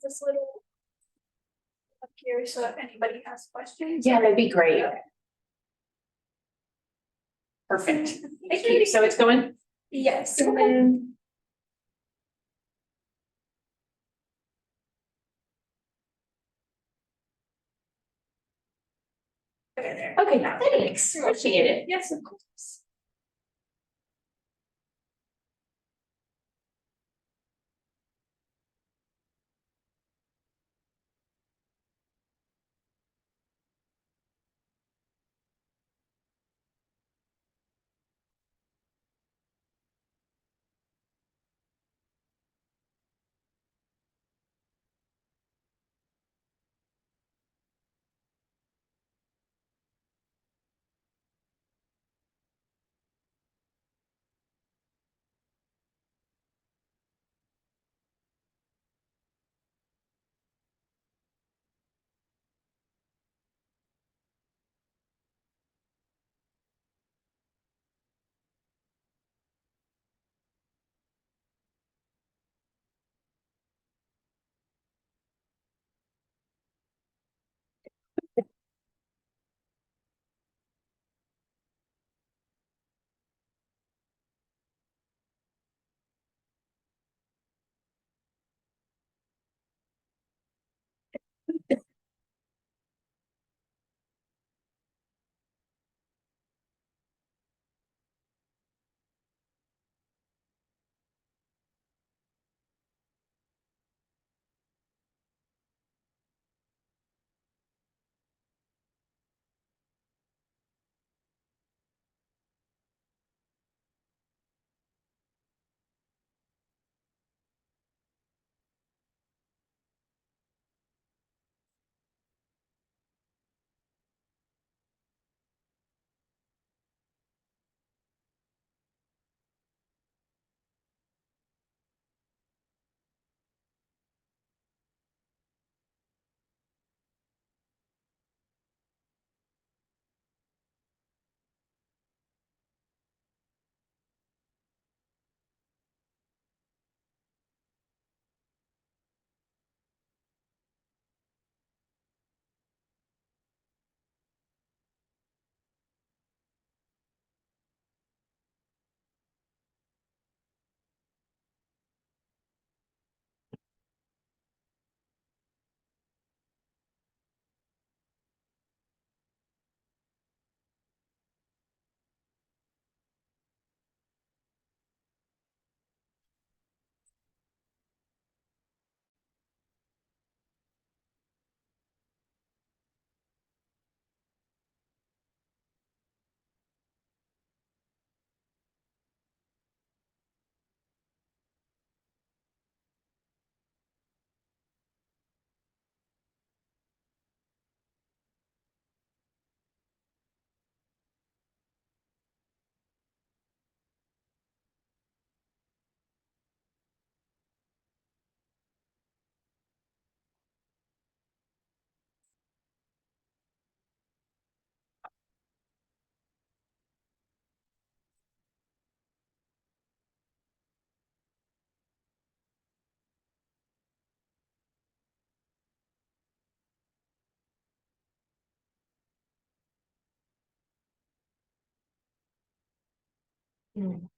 this little up here, so if anybody has questions. Yeah, that'd be great. Perfect. Thank you. So it's going? Yes, and then. There. Okay, thanks. Appreciate it. Yes, of course. Mm.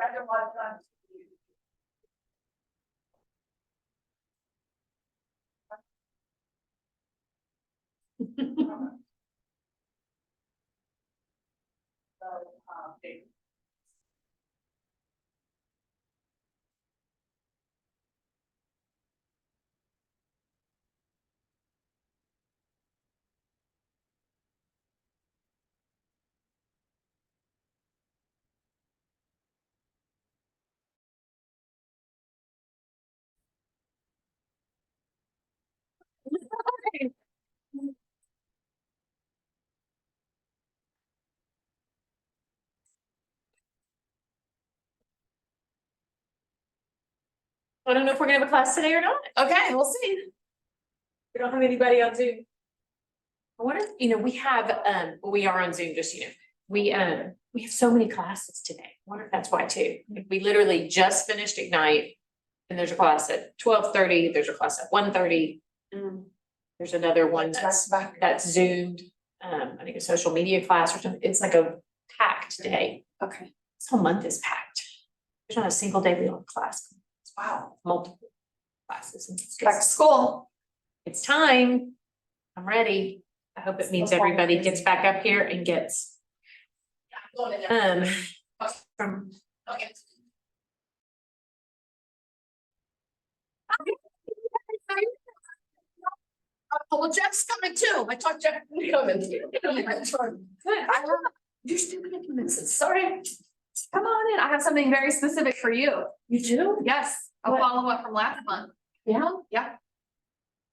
rather watch on. So, I don't know if we're gonna have a class today or not. Okay, we'll see. We don't have anybody on Zoom. I wonder, we have, we are on Zoom, just, we have so many classes today. I wonder if that's why too. We literally just finished Ignite. And there's a class at 12:30, there's a class at 1:30. There's another one that's Zoomed, I think a social media class or something. It's like a packed day. Okay. This whole month is packed. There's not a single day we don't have class. Wow. Multiple classes. And it's Back to just, school. it's time. I'm ready. I hope it means everybody gets back up here and gets, from, Okay. Well, Jeff's coming too. I thought Jeff was coming. Good. You're still gonna convince us. Sorry. Come on in. I have something very specific for you. You do? Yes, a What? follow-up from last month. Yeah.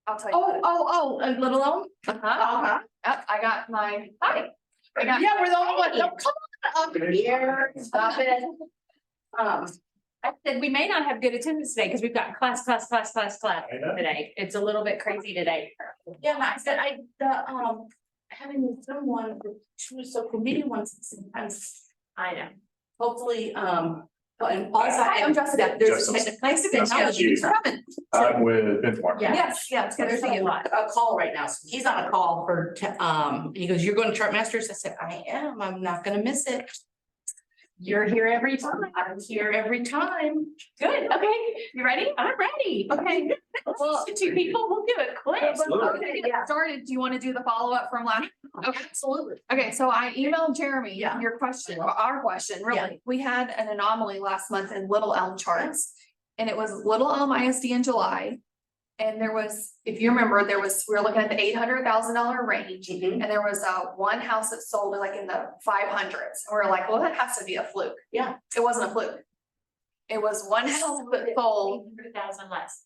I'll tell you. Oh, a little on? Uh-huh. Yep, I got my, hi. I got, Yeah, we're the only one. No, come on up here. Stop it. I said, we may not have good attendance today because we've got class I know. today. It's a little bit crazy today. Yeah, and I said, having someone choose social media ones sometimes, I know. hopefully, and also. Hi, I'm Jessica. There's a Jessica. nice to Nice to meet you. technology. Coming. I'm with Benchmark. Yeah. yes, Yeah, good to see you. a call right now. So he's on a call for, he goes, you're going to ChartMasters? I said, I am. I'm not gonna miss it. You're here every time. I'm here every time. Good, okay. You ready? I'm ready. Okay. Well, Two people, we'll do it quick. Absolutely. Okay, to get started, do you want to do the follow-up from last? Okay. Absolutely. Okay, so I emailed Jeremy Yeah. your question, or our question, Yeah. really. We had an anomaly last month in Little Elm charts. And it was Little Elm ISD in July. And there was, if you remember, we were looking at the $800,000 range. Mhm. And there was one house that sold like in the 500s. And we were like, well, that has to be a fluke. Yeah. It wasn't a fluke. It was one house that sold 100,000 less.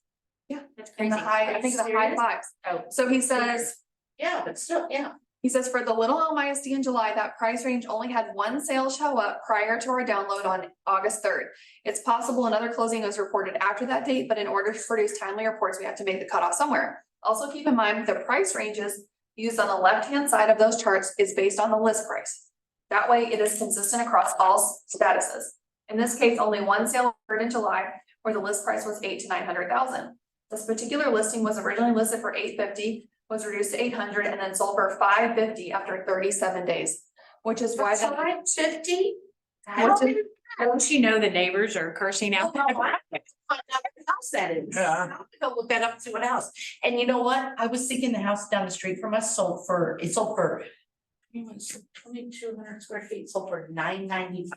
Yeah. That's in crazy. the high, I think the high fives. Oh. So he says, Yeah, but still, yeah. he says for the Little Elm ISD in July, that price range only had one sale show up prior to our download on August 3rd. It's possible another closing was reported after that date, but in order to produce timely reports, we have to make the cutoff somewhere. Also keep in mind, the price ranges used on the left-hand side of those charts is based on the list price. That way it is consistent across all statuses. In this case, only one sale occurred in July where the list price was $800,000 to $900,000. This particular listing was originally listed for $850,000, was reduced to $800,000 and then sold for $550,000 after 37 days, which is why. that- 550? Don't you know the neighbors are cursing out? Find out what house that is. Yeah. I'll have to go look that up, see what house. And you know what? I was thinking the house down the street from us sold for 2,200 square feet, sold for $995.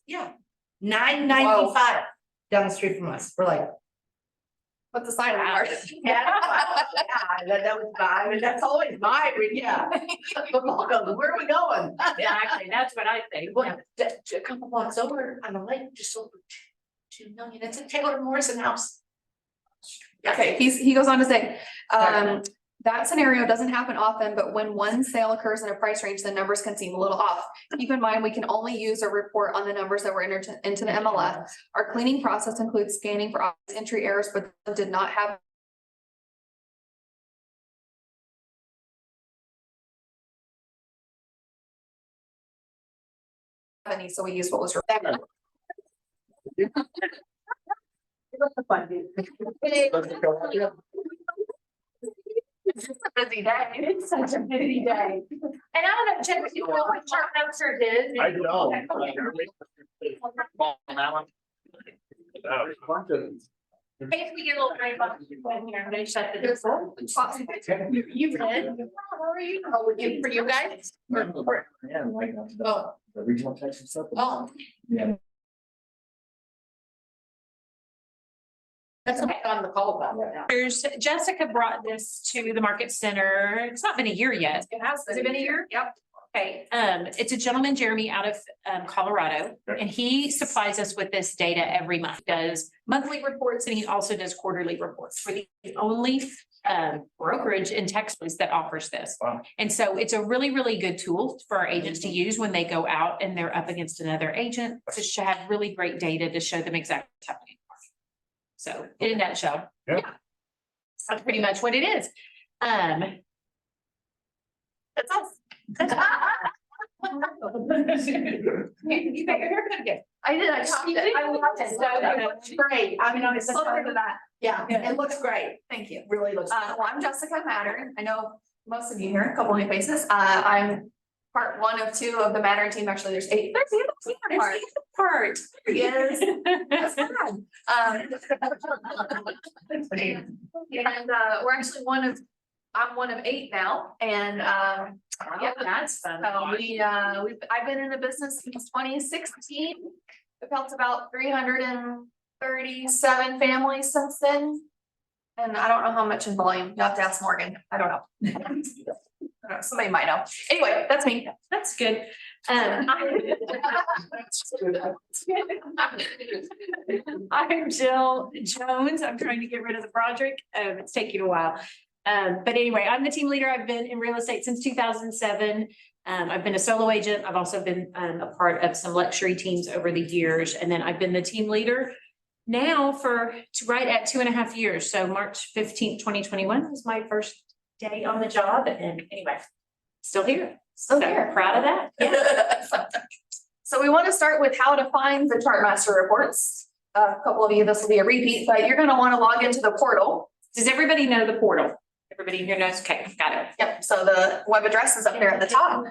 Yeah, $995 down the street from us. We're like. What's the sign on it? Yeah, that was mine, and that's always mine, yeah. Where are we going? Exactly, that's what I think. Well, a couple blocks over on the lake, just sold for 2 million. It's a Taylor Morrison house. Okay, he goes on to say, that scenario doesn't happen often, but when one sale occurs in a price range, the numbers can seem a little off. Keep in mind, we can only use a report on the numbers that were entered into the MLS. Our cleaning process includes scanning for obvious entry errors, but did not have any, so we use what was. It's a busy day. It's such a busy day. And I don't know, Jen, you know what ChartMasters is? I know. Hey, if we get a little rain on here, I'm gonna shut the door. You read? How are you? Oh, looking for you guys? Oh, The regional Texas stuff. oh. Yeah. That's what I'm on the call about right now. There's, Jessica brought this to the market center. It's not been a year yet. It has Has it been a year? Yep. Okay, it's a gentleman, Jeremy, out of Colorado, and he supplies us with this data every month. He does monthly reports and he also does quarterly reports. We're the only brokerage in Texas that offers this. Wow. And so it's a really, really good tool for our agents to use when they go out and they're up against another agent, to have really great data to show them exactly what's happening. So in a nutshell, Yeah. that's pretty much what it is. That's us. You got your haircut again. I did, I copied it. I loved it. So It's great. I mean, I'm so proud of that. Yeah, it looks great. Thank you. Really looks. Well, I'm Jessica Mattern. I know most of you here, a couple new faces. I'm part one of two of the Mattern team. Actually, there's 8. There's the other part. Part. There he is. That's fun. And we're actually I'm one of 8 now, and yeah, That's fun. so I've been in the business since 2016. We've helped about 337 families since then. And I don't know how much in volume. You have to ask Morgan. I don't know. I don't know. Somebody might know. Anyway, that's me. That's good. I'm Jill Jones. I'm trying to get rid of the project. It's taking a while. But anyway, I'm the team leader. I've been in real estate since 2007. I've been a solo agent. I've also been a part of some luxury teams over the years. And then I've been the team leader now for right at 2.5 years. So March 15th, 2021 was my first day on the job. And anyway, still here. Still So here. proud of that. Yeah. So we want to start with how to find the ChartMaster reports. A couple of you, this will be a repeat, but you're going to want to log into the portal. Does everybody know the portal? Everybody here knows? Okay, got it. Yep, so the web address is up there at the top.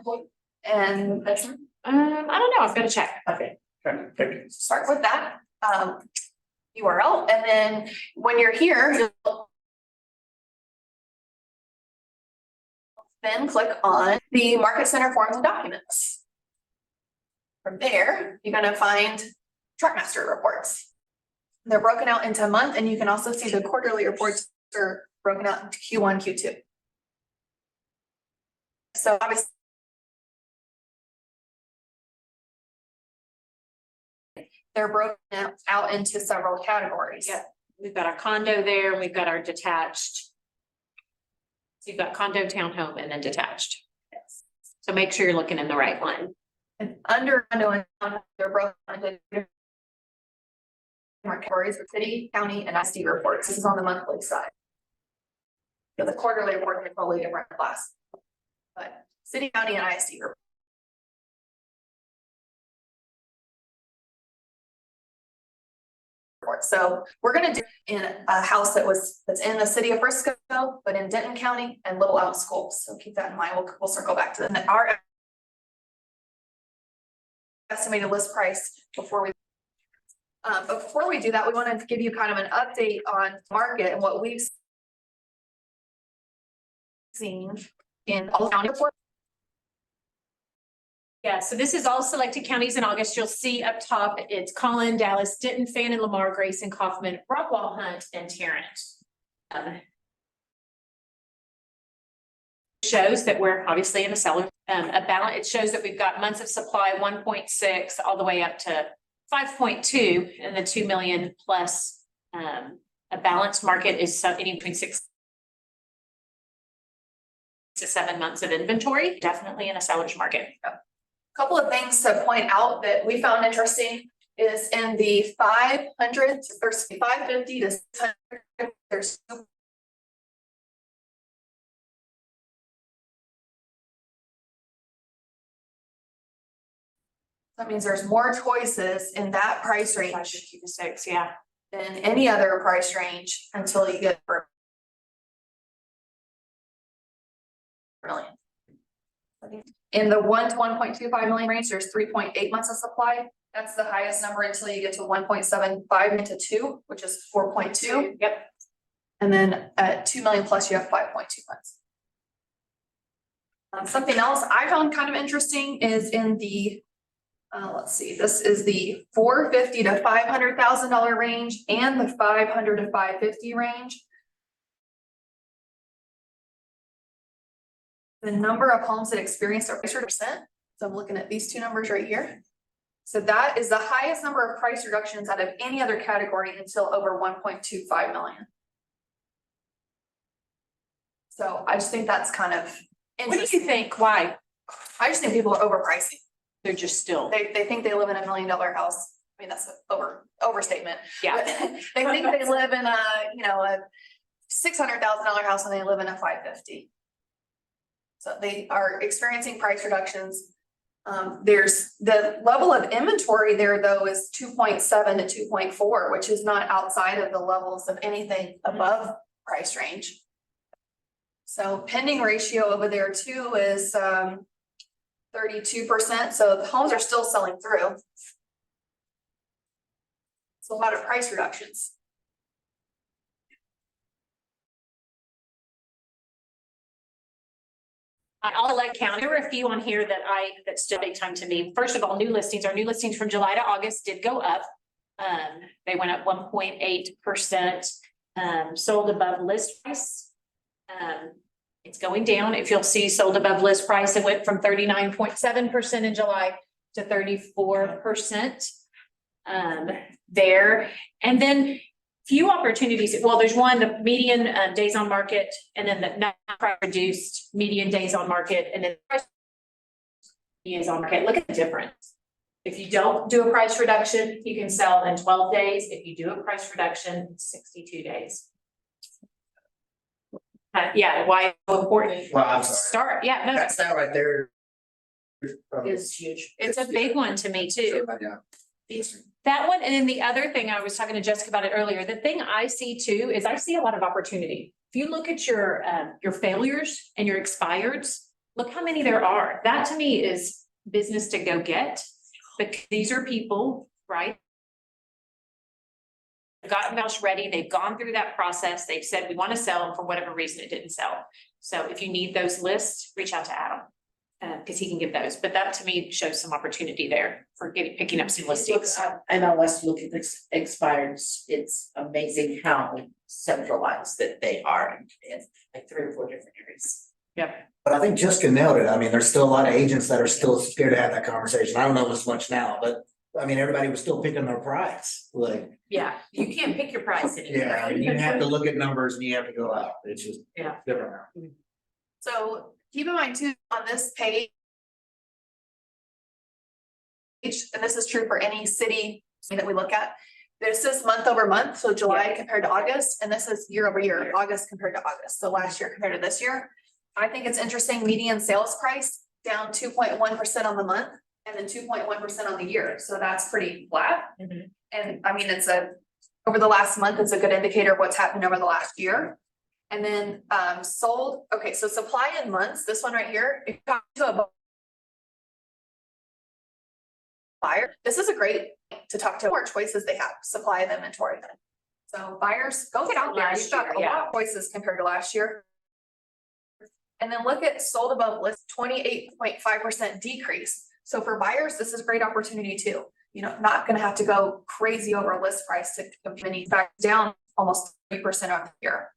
And I don't know. I've got to check. okay, Okay, thank you. start with that URL, and then when you're here, you'll then click on the Market Center forms and documents. From there, you're gonna find ChartMaster reports. They're broken out into a month, and you can also see the quarterly reports are broken out into Q1, Q2. So obviously, they're broken out into several categories. Yeah. We've got our condo there. We've got our detached. So you've got condo, townhome, and then detached. Yes. So make sure you're looking in the right one. And under condo and townhome, they're broken into different categories for city, county, and ISD reports. This is on the monthly side. So the quarterly report is totally different class. But city, county, and ISD reports. So we're gonna do in a house that's in the city of Frisco, but in Denton County and Little Elm Schools. So keep that in mind. We'll circle back to that. Our estimated list price before we. But before we do that, we want to give you kind of an update on market and what we've seen in all county reports. Yeah, so this is all selected counties in August. You'll see up top, it's Collin, Dallas, Denton, Fannin, Lamar, Grayson, Kaufman, Rockwall, Hunt, and Tarrant. Shows that we're obviously in a seller, a balance. It shows that we've got months of supply 1.6 all the way up to 5.2, and the 2 million plus. A balanced market is anywhere between 6 to 7 months of inventory, definitely in a seller's market. Couple of things to point out that we found interesting is in the 500 or 550 to 600, there's that means there's more choices in that price range 550 to 6, yeah. than any other price range until you get for $1 million. In the 1 to 1.25 million range, there's 3.8 months of supply. That's the highest number until you get to 1.75 into 2, which is 4.2. Yep. And then at 2 million plus, you have 5.2 months. Something else I found kind of interesting is in the, let's see, this is the $450,000 to $500,000 range and the $500,000 to $550,000 range. The number of homes that experienced a price reduction, so I'm looking at these two numbers right here. So that is the highest number of price reductions out of any other category until over 1.25 million. So I just think that's kind of What do you interesting. think? Why? I just think people are overpricing. They're just still, They think they live in $1 million house. I mean, that's an overstatement. yeah. But they think they live in a, you know, a $600,000 house and they live in a 550. So they are experiencing price reductions. There's the level of inventory there though is 2.7 to 2.4, which is not outside of the levels of anything above price range. So pending ratio over there too is 32%. So the homes are still selling through. It's a lot of price reductions. I'll let count. There were a few on here that stood big time to me. First of all, new listings. Our new listings from July to August did go up. They went up 1.8%. Sold above list price. It's going down. If you'll see sold above list price, it went from 39.7% in July to 34%. There. And then few opportunities. Well, there's one, the median days on market, and then the not reduced median days on market, and then days on market. Look at the difference. If you don't do a price reduction, you can sell in 12 days. If you do a price reduction, it's 62 days. Yeah, why it's so important? Well, I'm sorry. Start, yeah, no, That's that right there. it's huge. It's a big one to me too. Yeah. That one, and then the other thing, I was talking to Jessica about it earlier, the thing I see too is I see a lot of opportunity. If you look at your failures and your expireds, look how many there are. That to me is business to go get. But these are people, right? Gotten the house ready, they've gone through that process, they've said, we want to sell, and for whatever reason it didn't sell. So if you need those lists, reach out to Adam. Because he can give those, but that to me shows some opportunity there for picking up some listings. I know, let's look at this expireds. It's amazing how centralized that they are in like 3 or 4 different areas. Yep. But I think Jessica nailed it. I mean, there's still a lot of agents that are still scared to have that conversation. I don't know as much now, but I mean, everybody was still picking their price, like. Yeah, you can't pick your price anymore. Yeah, I mean, you have to look at numbers and you have to go out. It's just. Yeah. Different now. So keep in mind too, on this page, and this is true for any city that we look at, this is month over month, so July compared to August, and this is year over year, August compared to August, so last year compared to this year. I think it's interesting, median sales price down 2.1% on the month, and then 2.1% on the year, so that's pretty flat. Mhm. And I mean, over the last month, it's a good indicator of what's happened over the last year. And then sold, okay, so supply in months, this one right here, if you talk to a buyer, this is a great to talk to more choices they have, supply of inventory. So buyers, go get out there, you've got a lot of choices compared to last year. And then look at sold above list, 28.5% decrease. So for buyers, this is a great opportunity too. You know, not gonna have to go crazy over a list price to compete back down almost 3% of the year.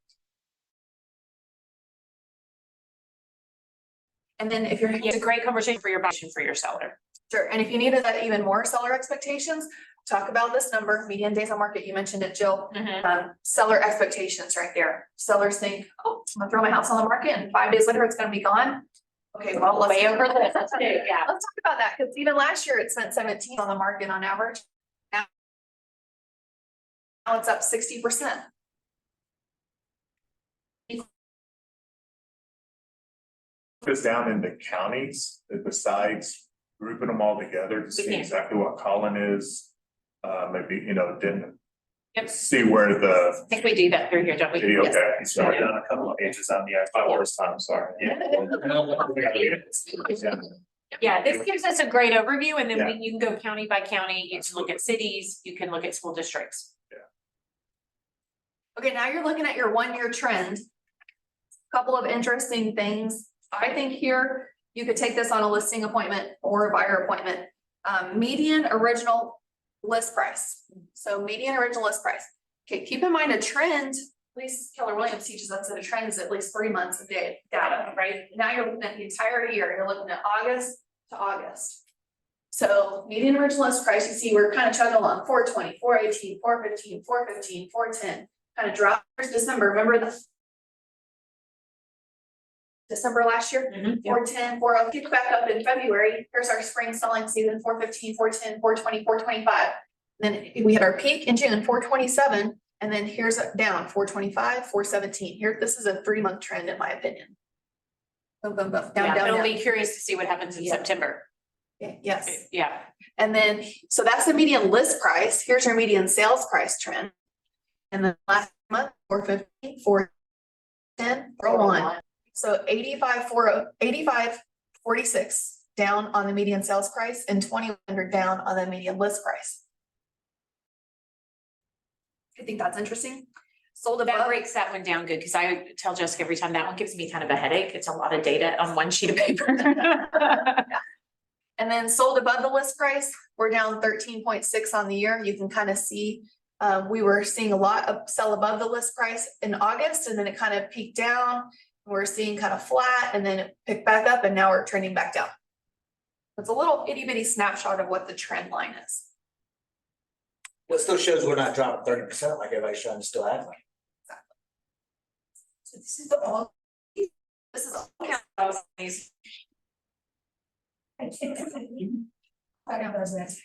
And then if you're, It's a great conversation for your buyer, for your seller. sure, and if you needed that even more seller expectations, talk about this number, median days on market, you mentioned it, Jill. Seller expectations right there. Sellers think, oh, I'm gonna throw my house on the market and 5 days later it's gonna be gone. Okay, well, let's. Way over this, yeah. Let's talk about that, because even last year it spent 17 on the market on average. Now it's up 60%. Goes down into counties that besides grouping them all together to see can. exactly what Colin is. Maybe, you know, Denton, Yep. see where the I think we do that through here, don't we? video, Yes. okay, so I've done a couple of pages on the first time, sorry. Yeah. Yeah, this gives us a great overview and then Yeah. you can go county by county, you can look at cities, you can look at school districts. Okay, now you're looking at your 1-year trend. Couple of interesting things. I think here, you could take this on a listing appointment or a buyer appointment. Median original list price. So median original list price. Okay, keep in mind a trend, at least Keller Williams teaches us that a trend is at least 3 months of data, right? Now you're looking at the entire year, you're looking at August to August. So median original list price, you see, we're kind of chugging along, 420, 418, 415, 415, 410, kind of dropped for December, remember the December last year, Mhm. 410, 40, pick back up in February, here's our spring selling season, 415, 410, 420, 425. Then we had our peak in June, 427, and then here's down, 425, 417, here, this is a 3-month trend in my opinion. Boom, boom, boom, down, Yeah, down, it'll down. be curious to see what happens in Yeah. September. Yes. Yeah, And then, so that's the median list price. Here's your median sales price trend. And then last month, 450, 410, 401. So 85, down on the median sales price and 2,100 down on the median list price. I think that's interesting. Sold that above. breaks that one down good, because I tell Jessica every time that one gives me kind of a headache. It's a lot of data on one sheet of paper. And then sold above the list price, we're down 13.6 on the year. You can kind of see, we were seeing a lot of sell above the list price in August, and then it kind of peaked down. We're seeing kind of flat, and then it picked back up, and now we're trending back down. It's a little itty bitty snapshot of what the trend line is. Well, it still shows we're not dropping 30% like everybody's trying to still act like. So this is all. This is all.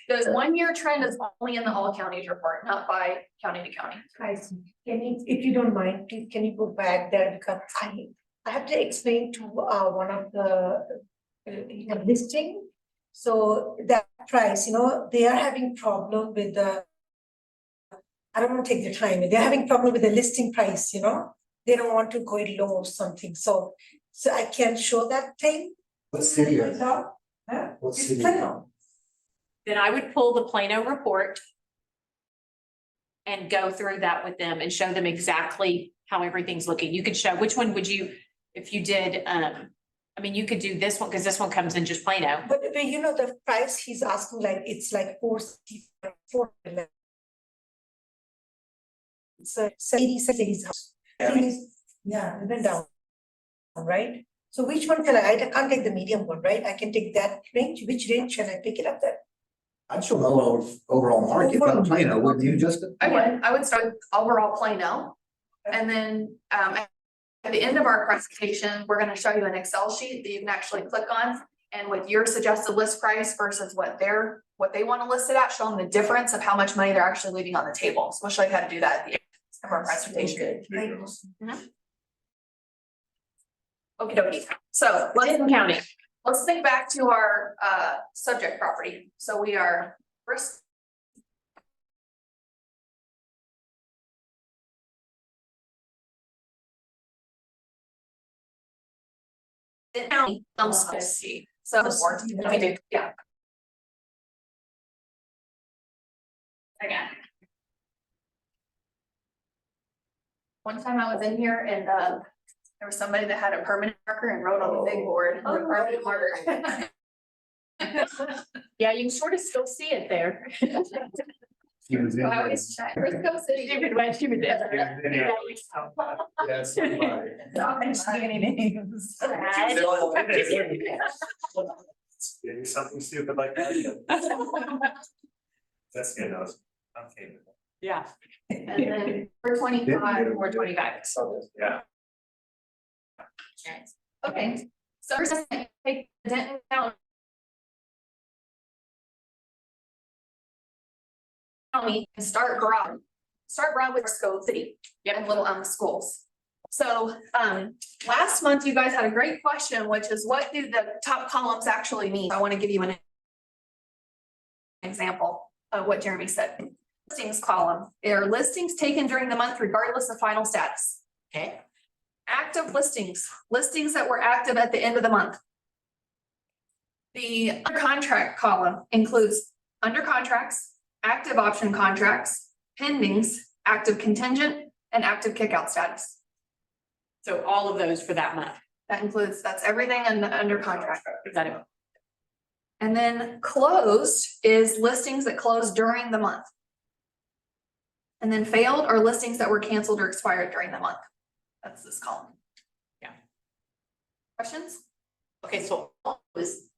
The 1-year trend is only in the all counties report, not by county to county. I see. Can you, if you don't mind, please, can you go back there, because I have to explain to one of the listing. So that price, they are having problem with the. I don't want to take the time, they're having problem with the listing price, they don't want to go it low or something, so I can show that thing. What city are they? Huh? What It's city? Plano. Then I would pull the Plano report and go through that with them and show them exactly how everything's looking. You could show, which one would you, if you did, I mean, you could do this one, because this one comes in just Plano. But the price he's asking, like, it's like 411. So 86 house. Yeah, it went down. Right? So which one can I can't take the medium one, right? I can take that range. Which range can I pick it up then? I'd show the overall market, but Plano, wouldn't you, Justin? I would start with overall Plano. And then, at the end of our presentation, we're gonna show you an Excel sheet that you can actually click on. And with your suggested list price versus what they wanna list it at, show them the difference of how much money they're actually leaving on the table. So we'll show you how to do that at the end of our presentation. Okie dokie. So Clinton County. let's think back to our subject property. So we are risk. County, see. So let me do, yeah. Again. One time I was in here and there was somebody that had a permanent marker and wrote on the big board, the permanent marker. Yeah, you can sort of still see it there. So I always check, Frisco City. Stupid way, stupid there. That's somebody. Maybe something stupid like that. That's good, I'm capable. Yeah. And then 425. 425. Yeah. Okay, so we're just gonna take Denton County. And start broad with Frisco City and little schools. So last month you guys had a great question, which is what do the top columns actually mean? I want to give you an example of what Jeremy said. listings column are listings taken during the month regardless of final status. Okay, Active listings, listings that were active at the end of the month. The under contract column includes under contracts, active option contracts, pendings, active contingent, and active kickout status. So all of those for that month. That includes, that's everything in the under contract. Got it. And then closed is listings that closed during the month. And then failed are listings that were canceled or expired during the month. That's this column. Yeah. Questions? okay, so all was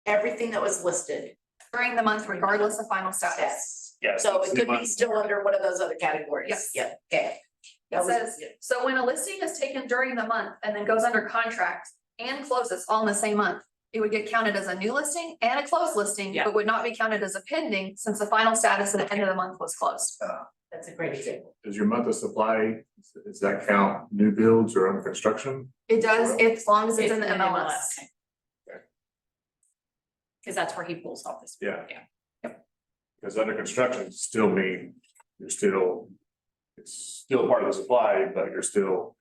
everything that was listed. During the month regardless of final status. Yes. Yes. So it could be months. still under one of those other categories. Yes. Yeah, okay. It says, so when a listing is taken during the month and then goes under contract and closes all in the same month, it would get counted as a new listing and a closed listing, Yeah. but would not be counted as a pending since the final status at the end of the month was closed. That's a great example. Does your month of supply, does that count new builds or under construction? It does, as long as it's in the It's MLS. Cause that's where he pulls off this. Yeah. Yeah. Because under construction still mean you're still, it's still part of the supply, but you're still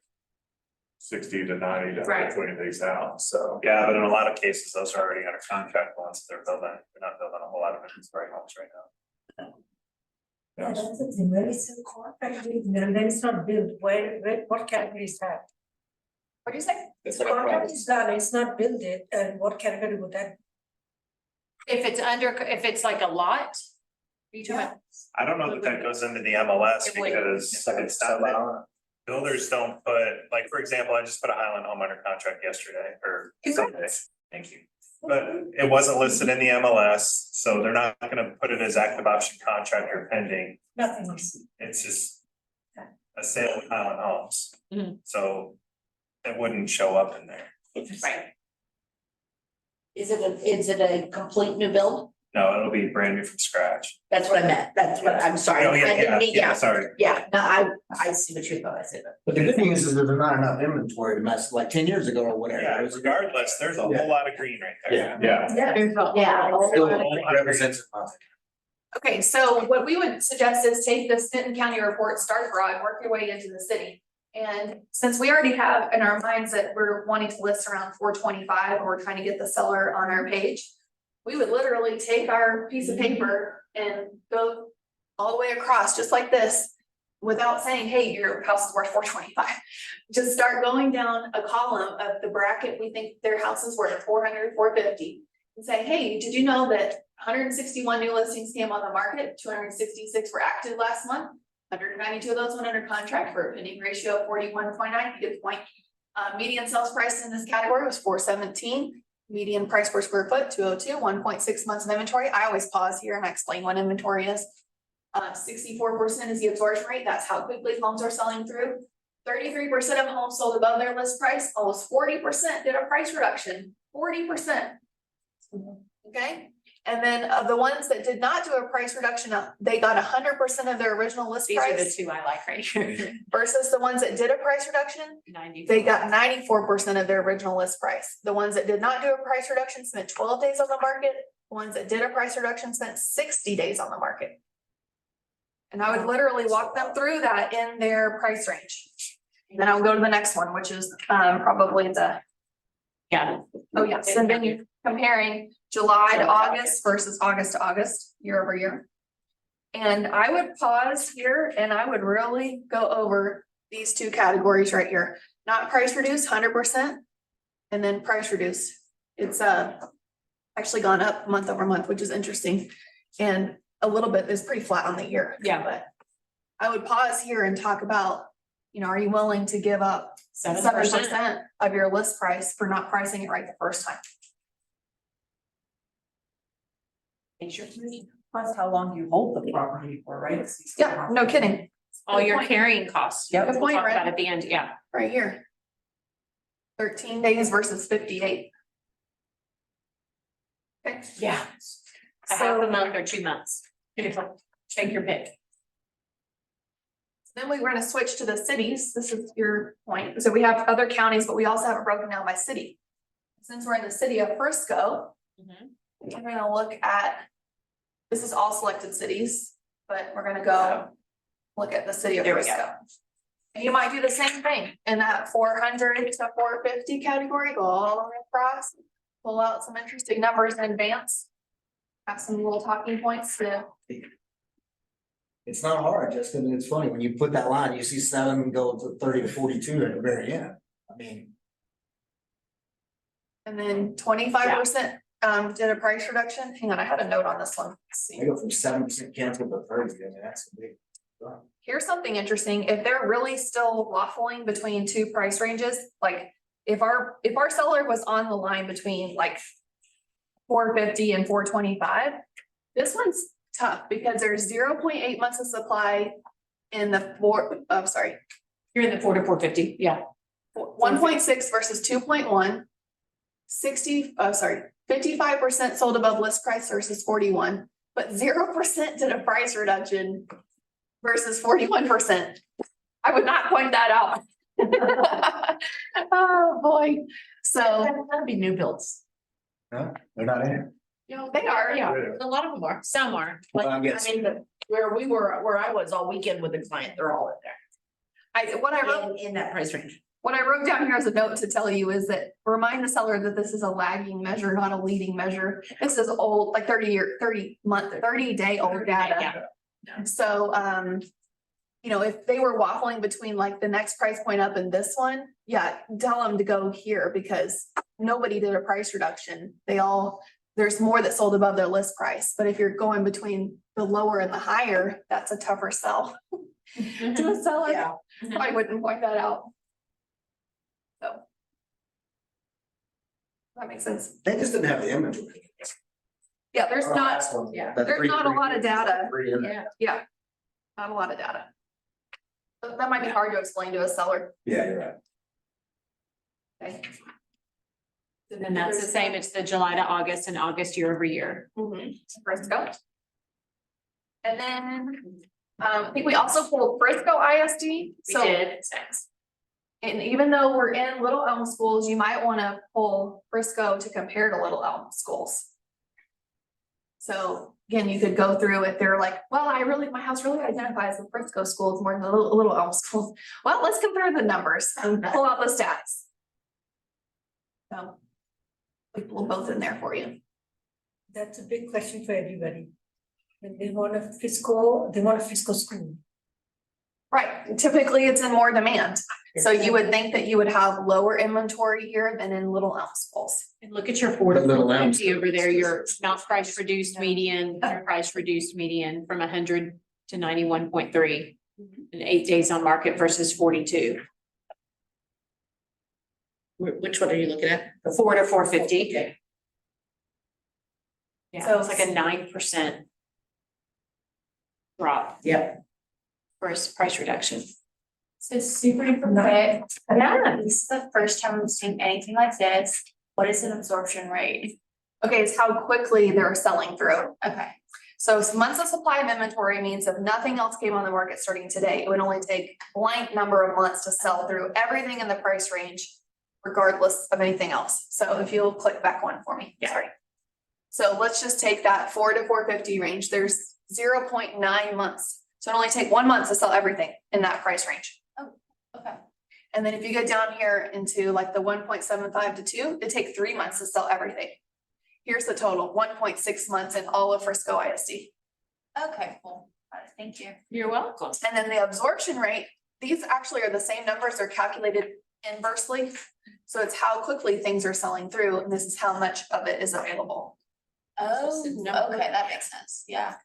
60 to 90 to Right. 120 days out, so. Yeah, but in a lot of cases, those are already under contract once they're not building a whole lot of inventory homes right now. Yeah, Yes. that's the thing, when it's a contract, and then it's not built, what category is that? What do you say? If the contract is done, it's not built it, and what category would that? If it's like a lot. You talking about- I don't know that that goes into the MLS It would. because it's not that builders don't put, like, for example, I just put a Highland home under contract yesterday or Sunday. Thank you. But it wasn't listed in the MLS, so they're not gonna put it as active option contract or pending. Nothing is. It's just a sale with Highland Homes. Mhm. So it wouldn't show up in there. Right. Is it a complete new build? No, it'll be brand new from scratch. That's what I meant. That's what, I'm sorry. Oh, I yeah, didn't yeah, mean- yeah, sorry. Yeah, no, I see what you thought I said. But the good thing is there's not enough inventory to mess, like 10 years ago or whatever. Yeah, it was- regardless, there's a Yeah. whole lot of green right there. Yeah. Yeah. Yeah. Still represents nothing. Okay, so what we would suggest is take the Benton County report, start broad, work your way into the city. And since we already have in our minds that we're wanting to list around 425, or we're trying to get the seller on our page, we would literally take our piece of paper and go all the way across, just like this, without saying, hey, your house is worth 425. Just start going down a column of the bracket we think their house is worth, 400, 450. And say, hey, did you know that 161 new listings came on the market, 266 were active last month? 192 of those went under contract for a pending ratio of 41.9, good point. Median sales price in this category was 417. Median price per square foot, 202, 1.6 months of inventory. I always pause here and I explain what inventory is. 64% is the absorption rate. That's how quickly homes are selling through. 33% of homes sold above their list price. Almost 40% did a price reduction. 40%. Okay, and then of the ones that did not do a price reduction, they got 100% of their original list These are the price two I like right here. versus the ones that did a price reduction, 90. they got 94% of their original list price. The ones that did not do a price reduction spent 12 days on the market. The ones that did a price reduction spent 60 days on the market. And I would literally walk them through that in their price range. Then I'll go to the next one, which is probably the, Yeah. oh yes, and then you're comparing July to August versus August to August, year over year. And I would pause here and I would really go over these two categories right here, not price reduced 100%. And then price reduced, it's actually gone up month over month, which is interesting. And a little bit is pretty flat on the year. Yeah. But I would pause here and talk about, you know, are you willing to give up 7% of your list price for not pricing it right the first time? Plus how long you hold the property for, right? Yeah, no kidding, All your carrying costs. Yep. We'll Good point, talk about right? at the end, yeah. right here. 13 days versus 58. Okay, Yeah. A half a month or 2 months. Take your pick. then we're gonna switch to the cities. This is your point. So we have other counties, but we also have it broken down by city. Since we're in the city of Frisco, we're gonna look at This is all selected cities, but we're gonna go look at the city of There we go. Frisco. And you might do the same thing in that 400 to 450 category, go all the way across, pull out some interesting numbers in advance. Have some little talking points to, It's not hard, just because it's funny, when you put that line, you see 7 go to 30 to 42 at the very end. I mean, and then 25% did a price reduction. Hang on, I had a note on this one. Let's see. they go from 7% cancel to 30, I mean, that's a big. Here's something interesting. If they're really still waffling between two price ranges, like if our seller was on the line between like 450 and 425, this one's tough because there's 0.8 months of supply in the You're in the 4 to 450, yeah. 1.6 versus 2.1. 55% sold above list price versus 41, but 0% did a price reduction versus 41%. I would not point that out. Oh, boy. So, That'd be new builds. No, they're not in it. you know, they are, Yeah, A lot of them are. some are. Like, Well, I I guess- mean, where I was all weekend with the client, they're all in there. what I wrote In that price range. What I wrote down here as a note to tell you is that remind the seller that this is a lagging measure, not a leading measure. This is old, like 30-day old data. So, you know, if they were waffling between like the next price point up and this one, yeah, tell them to go here because nobody did a price reduction. There's more that sold above their list price. But if you're going between the lower and the higher, that's a tougher sell to a seller. Yeah. I wouldn't point that out. So. That makes sense. They just didn't have the inventory. Yeah, there's Our not, last one, yeah, that there's not a lot of data. 3 in there. Yeah. not a lot of data. So that might be hard to explain to a seller. Yeah, you're right. Okay. And that's the same, it's the July to August and August year over year. Frisco. And then, I think we also pulled Frisco ISD. We So, did, it says. and even though we're in Little Elm schools, you might want to pull Frisco to compare to Little Elm schools. So again, you could go through if they're like, well, my house really identifies with Frisco schools more than the Little Elm schools. Well, let's compare the numbers and pull out the stats. So we pull both in there for you. That's a big question for everybody. When they want a Frisco school. Right, typically it's in more demand. So you would think that you would have lower inventory here than in Little Elm schools. And look at your 4 to But Little Elm's 450 over there, your not price reduced median, your price reduced median from 100 to 91.3. And 8 days on market versus 42. Which one are you looking at? The 4 to 450. Okay. Yeah, So it's like a 9% drop Yep. for a price reduction. So super duper quick. Yeah, this is the first time I'm seeing anything like this. What is an absorption rate? Okay, it's how quickly they're selling through. Okay. So months of supply of inventory means if nothing else came on the market starting today, it would only take blank number of months to sell through everything in the price range, regardless of anything else. So if you'll click back one for me, sorry. So let's just take that 4 to 450 range. There's 0.9 months. So it only take 1 month to sell everything in that price range. Okay. And then if you get down here into like the 1.75 to 2, it takes 3 months to sell everything. Here's the total, 1.6 months in all of Frisco ISD. Okay, cool. Got it. Thank you. You're welcome. And then the absorption rate, these actually are the same numbers, they're calculated inversely. So it's how quickly things are selling through, and this is how much of it is available. Oh, Just a number. okay, that makes sense. Yeah.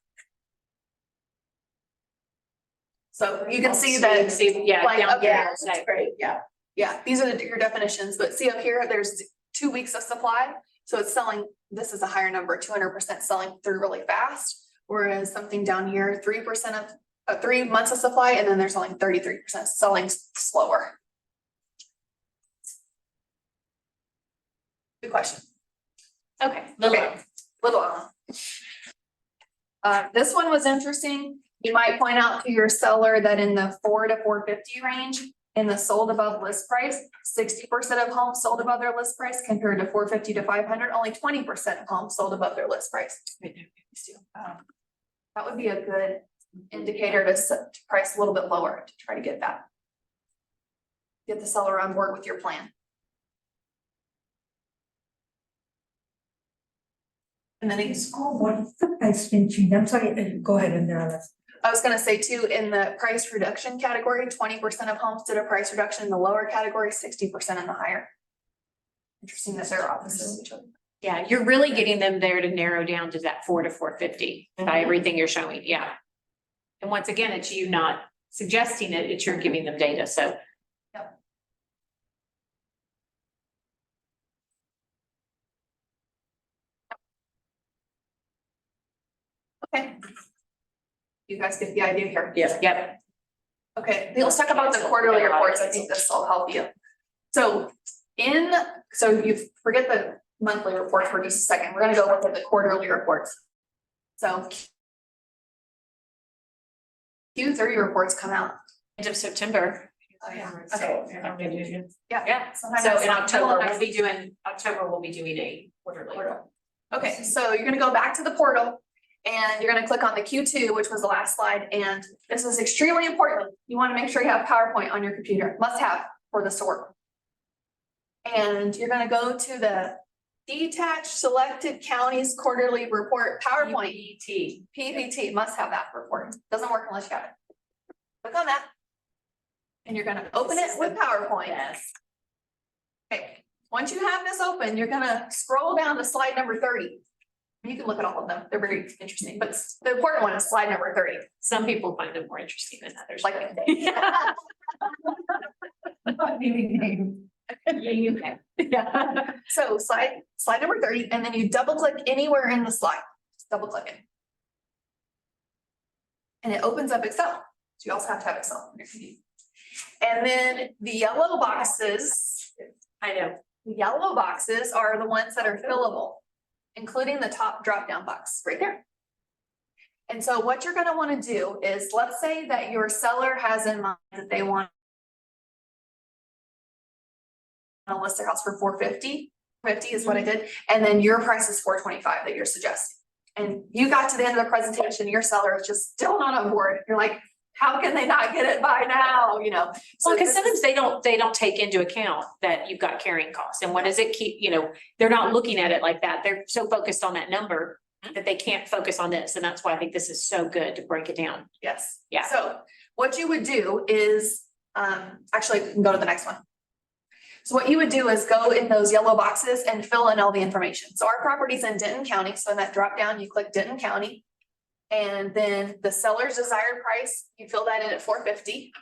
So you can see that, Yeah, like, down okay, there, that's like, great, yeah. Yeah, these are your definitions, but see up here, there's 2 weeks of supply. So it's selling, this is a higher number, 200% selling through really fast. Whereas something down here, 3% of 3 months of supply, and then they're selling 33% selling slower. Good question. okay, little. Little. This one was interesting. You might point out to your seller that in the 4 to 450 range, in the sold above list price, 60% of homes sold above their list price compared to 450 to 500, only 20% of homes sold above their list price. That would be a good indicator to set to price a little bit lower to try to get that. Get the seller on board with your plan. And then he's, Oh, what is the price range? I'm sorry, go ahead and I was gonna say too, in the price reduction category, 20% of homes did a price reduction in the lower category, 60% in the higher. Interesting that they're opposite of each other. Yeah, you're really getting them there to narrow down to that 4 to 450 by everything you're showing, yeah. And once again, it's you not suggesting it, it's you're giving them data, so. Okay. You guys get the idea here? Yep. Okay, let's talk about the quarterly reports. I think this will help you. So you forget the monthly report for just a second. We're gonna go look at the quarterly reports. So Q3 reports come out. End of September. Oh, yeah. Okay. Yeah. Sometimes So it's in not October, until we'll be doing a quarterly. Okay, so you're gonna go back to the portal and you're gonna click on the Q2, which was the last slide, and this is extremely important. You wanna make sure you have PowerPoint on your computer, must have for this to work. And you're gonna go to the detached selected counties quarterly report PowerPoint. PPT, must have that report. Doesn't work unless you have it. Click on that. And you're gonna open it with PowerPoint. Yes. Okay, once you have this open, you're gonna scroll down to slide number 30. You can look at all of them. They're very interesting, but the important one is slide number 30. Some people find them more interesting than others. Like Yeah. So slide number 30, and then you double click anywhere in the slide. Just double click it. And it opens up Excel. So you also have to have Excel on your computer. And then the yellow boxes, I know. the yellow boxes are the ones that are fillable, including the top drop-down box right there. And so what you're gonna wanna do is, let's say that your seller has in mind that they want to list their house for 450. 50 is what I did, and then your price is 425 that you're suggesting. And you got to the end of the presentation, your seller is just still not on board. You're like, how can they not get it by now, you know? So because this sometimes is- they don't take into account that you've got carrying costs, and what does it keep, they're not looking at it like that. They're so focused on that number that they can't focus on this, and that's why I think this is so good to break it down. Yes. Yeah. So what you would do is, actually, we can go to the next one. So what you would do is go in those yellow boxes and fill in all the information. So our property's in Denton County, so in that drop down, you click Denton County. And then the seller's desired price, you fill that in at 450.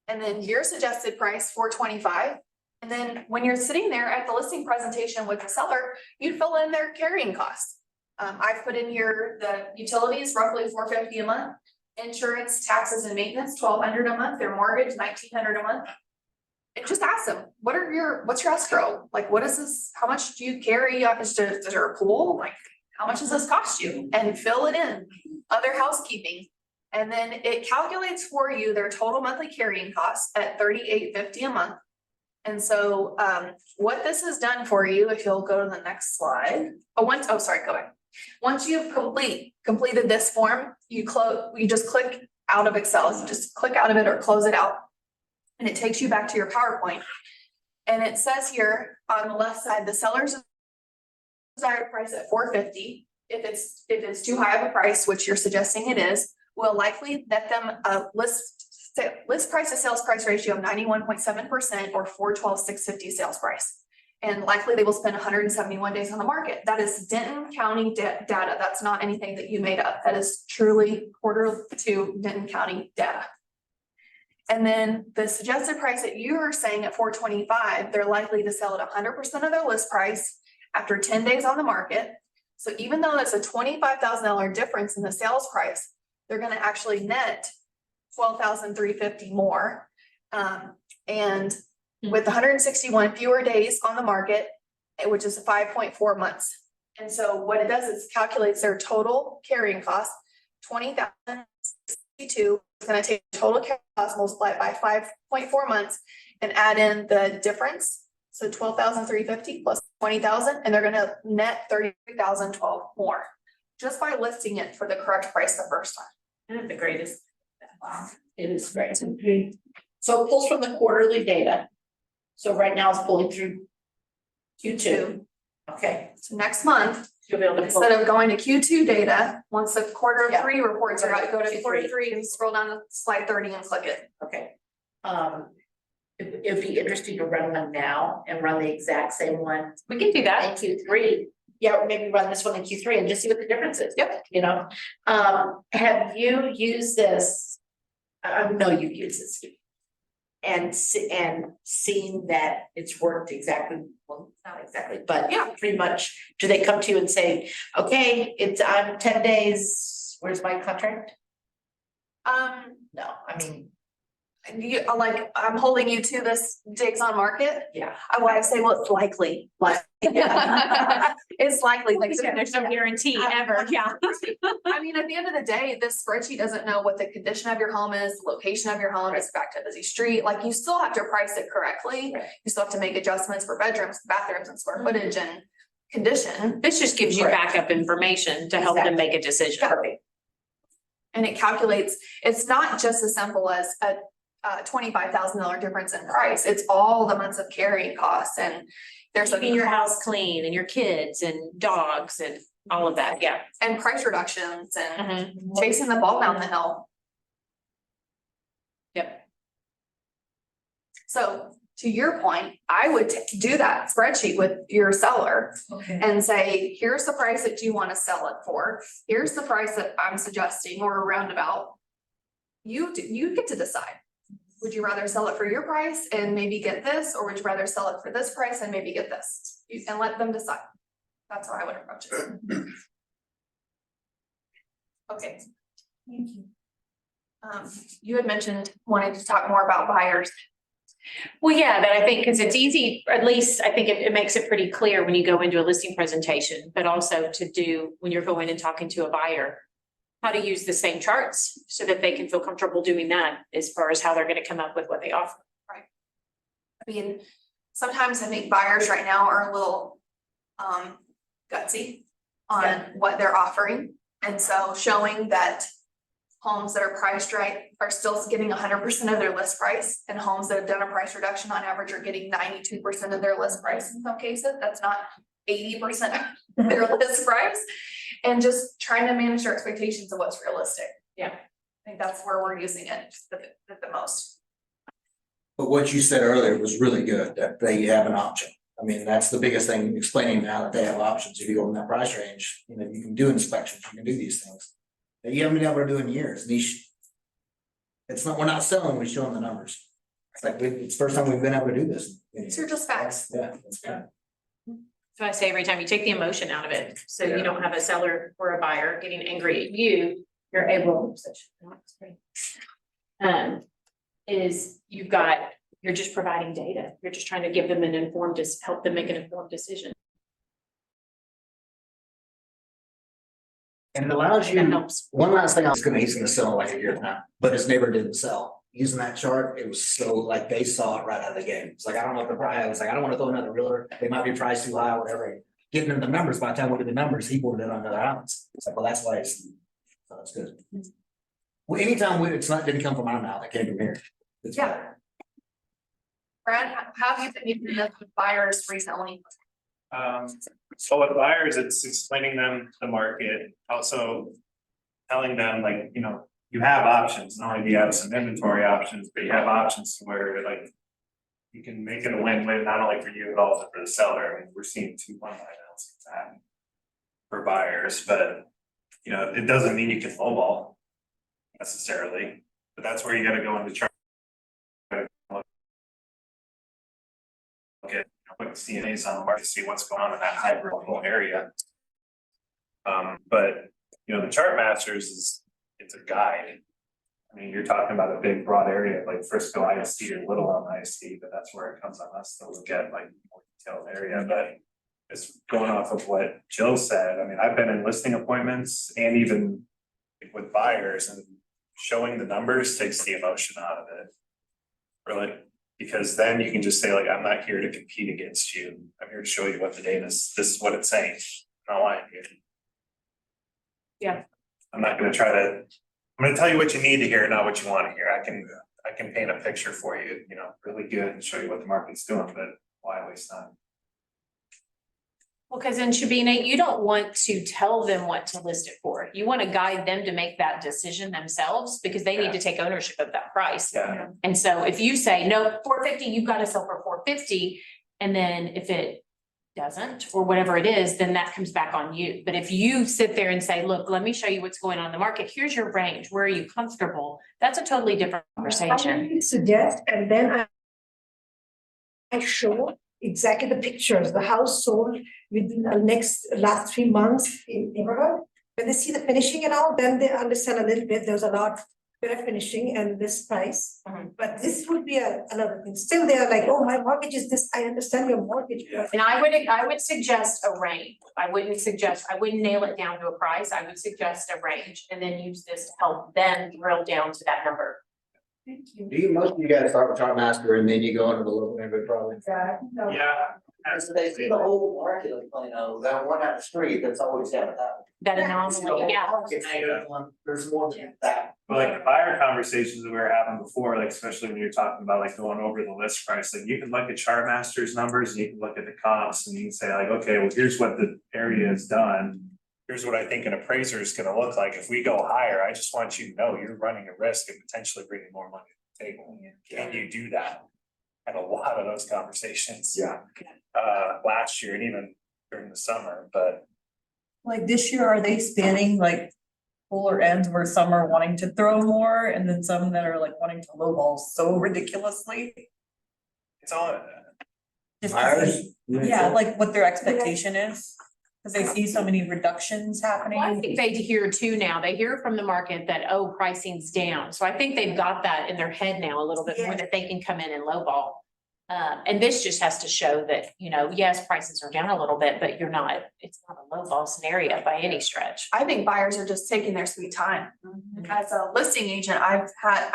And then your suggested price, 425. And then when you're sitting there at the listing presentation with the seller, you fill in their carrying costs. I've put in here the utilities, roughly 450 a month. Insurance, taxes and maintenance, 1,200 a month. Their mortgage, 1,900 a month. And just ask them, what's your escrow? Like, what is this? How much do you carry? Is there a pool? Like, how much does this cost you? And fill it in. Other housekeeping. And then it calculates for you their total monthly carrying costs at $38.50 a month. And so what this has done for you, if you'll go to the next slide. Go back. Once you've completed this form, you just click out of Excel. You just click out of it or close it out. And it takes you back to your PowerPoint. And it says here on the left side, the seller's desired price at 450. If it's too high of a price, which you're suggesting it is, will likely net them a list price to sales price ratio of 91.7% or 412,650 sales price. And likely they will spend 171 days on the market. That is Denton County data. That's not anything that you made up. That is truly quarter to Denton County data. And then the suggested price that you are saying at 425, they're likely to sell at 100% of their list price after 10 days on the market. So even though it's a $25,000 difference in the sales price, they're going to actually net $12,350 more. And with 161 fewer days on the market, which is 5.4 months. And so what it does is calculates their total carrying cost, $20,062. It's going to take total carrying cost, multiply it by 5.4 months and add in the difference. So 12,350 plus 20,000, and they're going to net 33,012 more. just by listing it for the correct price the first time. And the greatest. It is great. So it pulls from the quarterly data. So right now it's pulling through Q2. Okay, So next month, You'll be able to pull. instead of going to Q2 data, once the quarter Yeah. 3 reports are out, go to Q3. quarter 3 and scroll down to slide 30 and click it. okay. It'd be interesting to run one now and run the exact same one We can do in that. Q3. Yeah, or maybe run this one in Q3 and just see what the difference is. Yep. You know, have you used this? I know you've used this. And seen that it's worked exactly, well, not exactly, but Yeah. pretty much, do they come to you and say, okay, I'm 10 days, where's my contract? No, I mean, Like, I'm holding you to this digs on market. yeah. I say, well, it's likely. Like, It's likely, like, There's no guarantee ever, yeah. I mean, at the end of the day, this spreadsheet doesn't know what the condition of your home is, the location of your home, is back to a busy street, like, you still have to price it correctly. Right. You still have to make adjustments for bedrooms, bathrooms, and square footage and condition, This just gives you Right. backup information to help them make a decision. perfect. and it calculates, it's not just as simple as a $25,000 difference in price, it's all the months of carrying costs, and there's Keeping your cost house clean and your kids and dogs and all of that, yeah. and price reductions and Mhm. chasing the ball down the hill. Yep. So to your point, I would do that spreadsheet with your seller Okay. and say, here's the price that you want to sell it for. Here's the price that I'm suggesting or a roundabout. You get to decide. Would you rather sell it for your price and maybe get this, or would you rather sell it for this price and maybe get this? And let them decide. That's how I would approach it. Okay. Thank you. You had mentioned wanting to talk more about buyers. Well, yeah, but I think because it's easy, or at least I think it makes it pretty clear when you go into a listing presentation, but also to do when you're going and talking to a buyer. How to use the same charts so that they can feel comfortable doing that as far as how they're gonna come up with what they offer. I mean, sometimes I think buyers right now are a little gutsy on Yeah. what they're offering. And so showing that homes that are priced right are still getting 100% of their list price, and homes that have done a price reduction on average are getting 92% of their list price in some cases. That's not 80% of their list price. And just trying to manage your expectations of what's realistic. Yeah. I think that's where we're using it the most. But what you said earlier was really good, that they have an option. I mean, that's the biggest thing, explaining now that they have options. If you go in that price range, you know, you can do inspections, you can do these things. That you haven't been able to do in years. It's not, we're not selling, we show them the numbers. It's like, it's the first time we've been able to do this. These are just facts. Yeah, that's good. So I say every time you take the emotion out of it, so you don't have a seller or a buyer getting angry at you, you're able. Is you're just providing data. You're just trying to give them help them make an informed decision. And it allows That you, helps. one last thing, he's gonna sell in like a year now, but his neighbor didn't sell. Using that chart, it was so like they saw it right out of the game. It's like, I don't know if the price, I was like, I don't wanna throw another realtor, they might be priced too high, whatever. Getting them the numbers, by the time we get the numbers, he pulled it on the other house. It's like, well, that's why so that's good. Well, anytime didn't come from our mouth, it came from here. It's Yeah. better. Brad, how have you been using this with buyers recently? So with buyers, it's explaining them the market, also telling them like, you know, you have options, not only do you have some inventory options, but you have options to where like you can make it a win-win, not only for you, but also for the seller. I mean, we're seeing 2 1 announcements happen for buyers, but you know, it doesn't mean you can lowball necessarily, but that's where you gotta go into try. Look at, put CNAs on the market to see what's going on in that hybrid local area. But you know, the ChartMasters it's a guide. I mean, you're talking about a big broad area like Frisco ISD or Little Elm ISD, but that's where it comes on us to look at like more detailed area. But it's going off of what Jill said. I mean, I've been in listing appointments and even with buyers, and showing the numbers takes the emotion out of it. Really, because then you can just say like, I'm not here to compete against you. I'm here to show you what the data is. This is what it's saying. I'm not lying to you. I'm not gonna try to, I'm gonna tell you what you need to hear, not what you wanna hear. I can paint a picture for you, you know, really good and show you what the market's doing, but why waste time? Well, because in Shabina, you don't want to tell them what to list it for. You want to guide them to make that decision themselves because they need to take ownership of that price. Yeah. And so if you say, no, 450, you've got to sell for 450, and then if it doesn't, or whatever it is, then that comes back on you. But if you sit there and say, look, let me show you what's going on in the market. Here's your range. Where are you comfortable? That's a totally different conversation. I suggest, and then I show exactly the pictures, the house sold within the last 3 months in neighborhood. When they see the finishing and all, then they understand a little bit, there's a lot better finishing and this price. Mhm. But this would be another thing, still they are like, oh, my mortgage is this, I understand your mortgage. but And I would suggest a range. I wouldn't nail it down to a price. I would suggest a range and then use this to help them drill down to that number. Thank you. Do you, most of you guys start with ChartMaster and then you go into the local neighborhood probably? No. Yeah. So they see the whole market of, that one on the street that's always had that. That anomaly, yeah. There's more than that. But like the buyer conversations that we were having before, like especially when you're talking about like going over the list price, like you can look at ChartMasters numbers and you can look at the comps and you can say like, okay, well, here's what the area has done. Here's what I think an appraiser is gonna look like. If we go higher, I just want you to know you're running a risk of potentially bringing more money to the table. Can you do that? Had a lot of those conversations. Yeah. Last year and even during the summer, but Like this year, are they spanning like polar ends where some are wanting to throw more and then some that are like wanting to lowball so ridiculously? it's all. Just Buyers? yeah, like what their expectation is, cause they see so many reductions Well, I happening. think they hear too now. They hear from the market that, oh, pricing's down. So I think they've got that in their head now a little bit more, that they can come in and lowball. And this just has to show that, yes, prices are down a little bit, but it's not a lowball scenario by any stretch. I think buyers are just taking their sweet time. As a listing agent, I've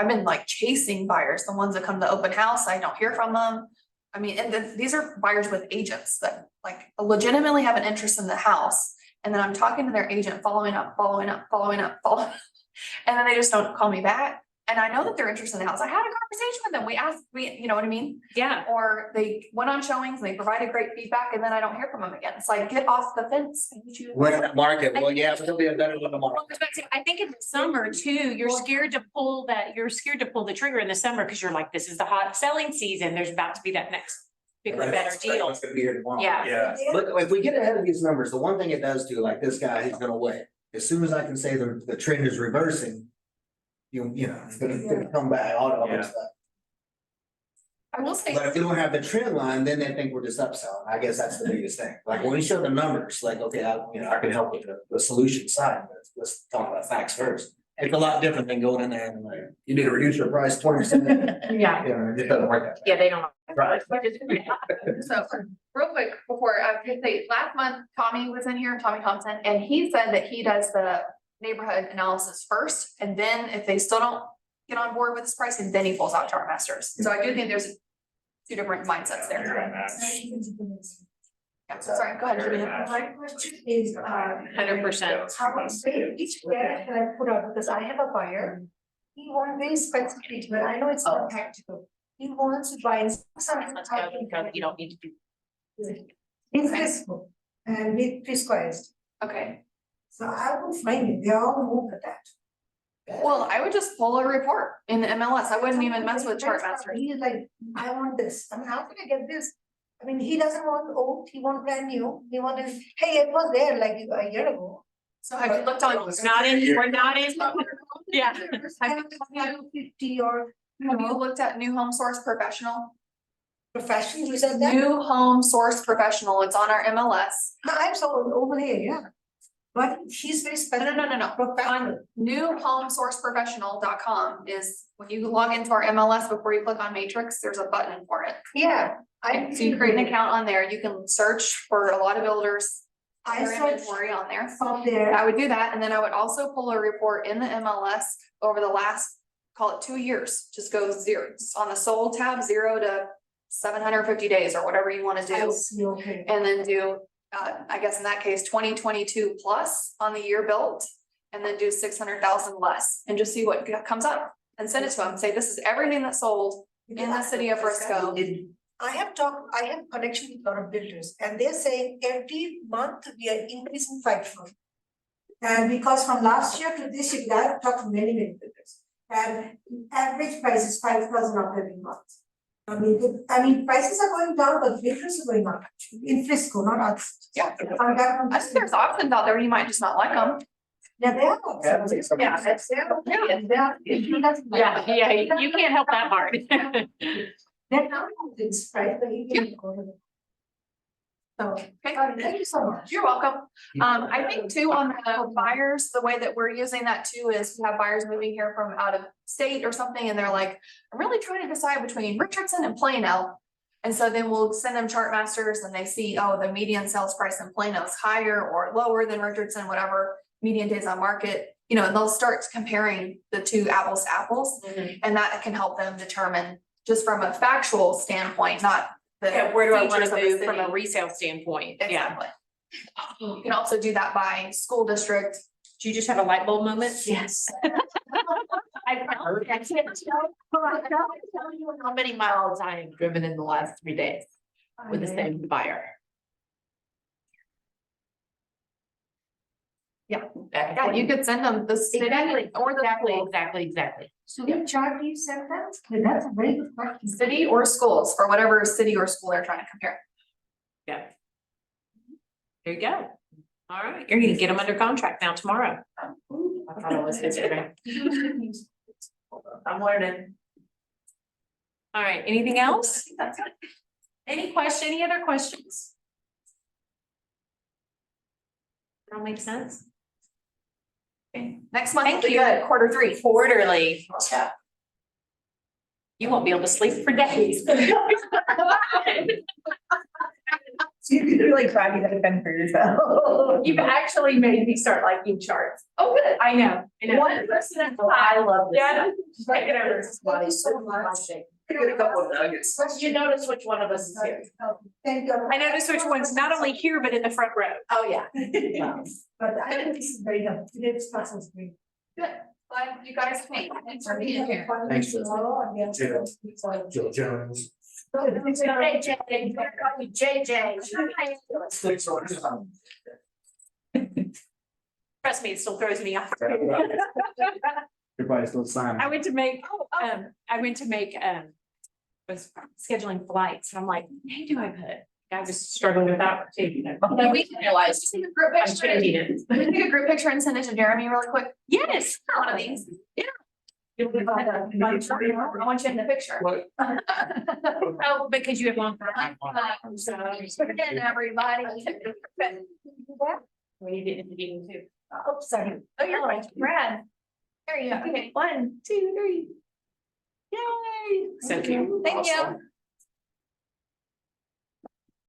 been like chasing buyers, the ones that come to open house, I don't hear from them. I mean, and then these are buyers with agents that like legitimately have an interest in the house. And then I'm talking to their agent, following up. And then they just don't call me back. And I know that they're interested in the house. I had a conversation with them. We asked, you know what I mean? Yeah. Or they went on showings and they provided great feedback and then I don't hear from them again. It's like, get off the fence. When that market, well, yeah, but it'll be a better one tomorrow. Well, I was about to say, I think in the summer too, you're scared to pull the trigger in the summer because you're like, this is the hot selling season. There's about to be that next bigger, better deal. It's gonna be here tomorrow. Yeah. Yeah, Look, if we get ahead of these numbers, the one thing it does do, like this guy, he's gonna wait. As soon as I can say the trend is reversing, it's gonna come back, all that Yeah. stuff. I will say. But if we don't have the trend line, then they think we're just upselling. I guess that's the biggest thing. Like when we show the numbers, like, okay, I can help with the solution side, but let's talk about facts first. It's a lot different than going in there and like, you need to reduce your price 20%. Yeah. It doesn't work that way. Yeah, they don't. Right. So real quick, before I could say, last month, Tommy was in here, Tommy Thompson, and he said that he does the neighborhood analysis first. And then if they still don't get on board with this pricing, then he pulls out ChartMasters. So I do think there's two different mindsets you're there. right, Matt. Yeah, so sorry, go ahead. Shabina. My question is, 100%. how which area can I put out, because I have a buyer. He wants very specific treatment, I know it's not practical, he wants to buy something. Let's go. You don't need to do. In Frisco, and with Friscoized, Okay, so I will find it, they all move at that. well, I would just pull a report in the MLS. I wouldn't even mess with ChartMasters. He's like, I want this, I mean, how can I get this? I mean, he doesn't want old, he want brand new, he wanted, hey, it was there like a year ago. So have you looked on? We're not in. Yeah. I have 50 or, Have you looked at New Home Source Professional? professional, you said that? New Home Source Professional, it's on our MLS. I'm so over here, yeah. But she's very special. No. Professional. newhomesourceprofessional.com is, when you log into our MLS, before you click on Matrix, there's a button for it. Yeah. So you create an account on there, you can search for a lot of builders, I their saw inventory on there. from there, I would do that, and then I would also pull a report in the MLS over the last, call it 2 years, just go zero, just on the sold tab, 0 to 750 days or whatever you wanna I do. see, okay. And then do, I guess in that case, 2022 plus on the year built. and then do 600,000 less and just see what comes up and send it to them. Say, this is everything that's sold in the city of Frisco. I have connection with a lot of builders and they're saying every month we are increasing 5,000. And because from last year to this year, I have talked to many builders. And average price is 5,000 up every month. I mean, prices are going down, but builders are going up actually, in Frisco, not us. Yeah. I think there's options out there, you might just not like them. Yeah, they are. options. Yeah, that's their opinion. Yeah, you can't help that part. They're not this price, but you can go to them. So, thank you so much. You're welcome. I think too, on the buyers, the way that we're using that too is we have buyers moving here from out of state or something, and they're like, I'm really trying to decide between Richardson and Plano. And so then we'll send them ChartMasters and they see, oh, the median sales price in Plano is higher or lower than Richardson, whatever median days on market, you know, and they'll start comparing the two apples to apples. And that can help them determine just from a factual standpoint, not the Yeah, where do I want features to of the move from a city. resale standpoint? Yeah. Exactly. You can also do that by school district. Do you just have a light bulb moment? Yes. I can't tell you how many miles I have driven in the last 3 days with the same buyer. Yeah. Back and Yeah, forth. you could send them the city or the school. Exactly. So which chart do you send that? That's a very good question. City or schools, for whatever city or school they're trying to compare. Yeah. There you go. All right, you're gonna get them under contract now tomorrow. I thought it was yesterday. I'm learning. All right, anything else? Any other questions? That makes sense? Okay, next month, Thank we you. got Q3. Quarterly. You won't be able to sleep for days. So you could really crappy that event for yourself. You've actually made me start liking charts. Oh, good. I know. 1% I love this. Yeah. Right, get over this. Thank you so much. Get a couple of nuggets. You notice which one of us is here? Thank you. I noticed which one's not only here, but in the front row. Oh, yeah. But I think this is very helpful. Today's class was great. Good. Glad you guys came. Thanks for being here. Thanks, Jill. Tomorrow, and yes. Jill Jones. JJ, you better call me JJ. Trust me, it still throws me off. Everybody's still signing. I went to make, was scheduling flights and I'm like, hey, do I put? I was struggling with that too, you know. Yeah, we can realize, just take a group I'm picture. changing it. We can take a group picture and send it to Jeremy really quick. Yes. One of these. Yeah. I want you in the picture. Oh, because you have long. So, again, everybody. We did in the beginning too. Oh, sorry. Oh, you're right, Brad. There you go. Okay, 1, 2, 3. Yay. So cute. Thank you.